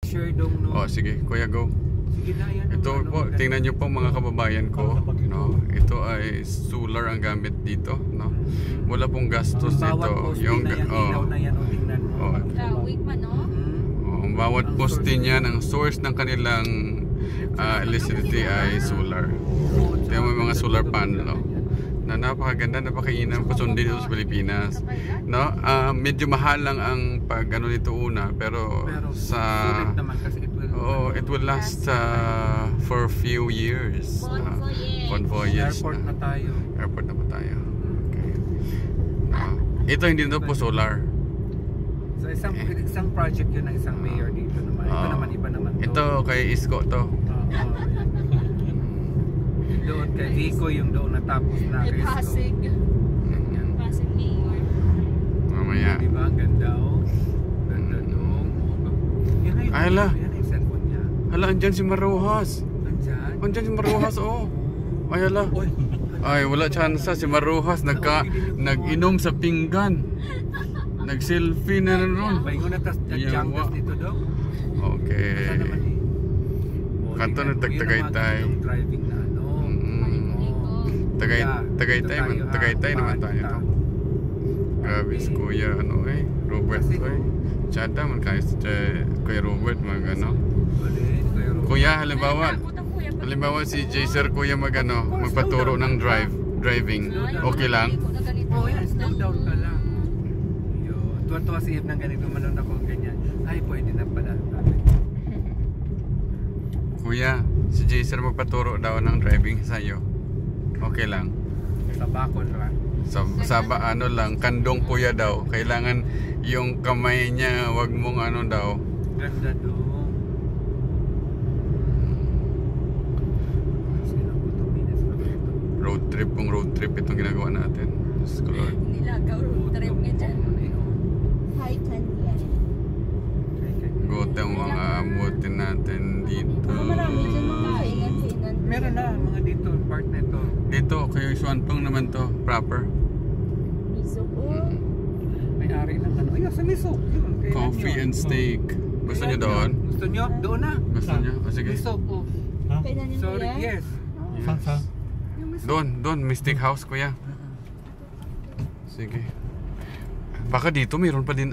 Share dong, no? Oh, sige, kuya, go. Sige na, yan. Ito po, tingnan nyo po mga kababayan ko, no? Ito ay solar ang gamit dito, no? Wala pong gastos ito. Yung ilaw na yan, o tingnan mo. Week man, no? Bawat poste niyan, ang source ng kanilang electricity ay solar. Ito may mga solar panel, no? Na napakaganda, napakainam, pasundin dito sa Pilipinas, no? Medyo mahal lang ang pag ano nito una, pero sa it will last for a few years. 4 years. Airport na tayo. Airport na po tayo. Okay. Ito hindi na po solar. So isang project yun ng isang mayor dito naman. Ito naman iba naman to. Ito kay Isko to. Doon kay Vico yung doon natapos na kay Isko. Pasig. Pasig mayor. Mamaya. Diba? Ang ganda oh. Ganda doon. Ay hala. Yan yung cellphone niya. Hala, andyan si Maruhas. Andyan? Andyan si Maruhas, oh. Ay hala. Ay, wala chance si Maruhas. Nag-inom sa pinggan. Nag-selfie na ron. Bago na tas-janggas dito daw. Okay. Kanto na Tagaytay. Driving na ano. Tagaytay naman tayo. Grabe si Kuya, ano Robert Chata man kayo si Kuya Robert mag-ano. Kuya, halimbawa si Jaser Kuya magpaturo ng driving. Okay lang? Oo yan, slow down ka lang. Tuwa-tuwa si Eve ng ganito manon ako ganyan. Ay, pwede na pala. Kuya, si Jaser magpaturo daw ng driving sa'yo. Okay lang? Sa bakol lang. Sa ano lang, kandong kuya daw. Kailangan yung kamay niya, wag mong ano daw. Ganda doon. Road trip itong ginagawa natin. Diyos ko Lord. Nilagaw road trip nga dyan. Highland yan. Gote ang mga amutin natin dito. Marami dyan mga kainan. Meron na mga dito, part na ito. Dito, kayo Swanpong naman to, proper. Miso ko. May-ari ng ano. Ayun, sa miso. Coffee and steak. Gusto nyo doon? Gusto nyo? Doon na. Gusto nyo? Sige. Miso po. Kainan nyo Sorry, yes. Doon, Mystic House, kuya. Sige. Baka dito mayroon pa din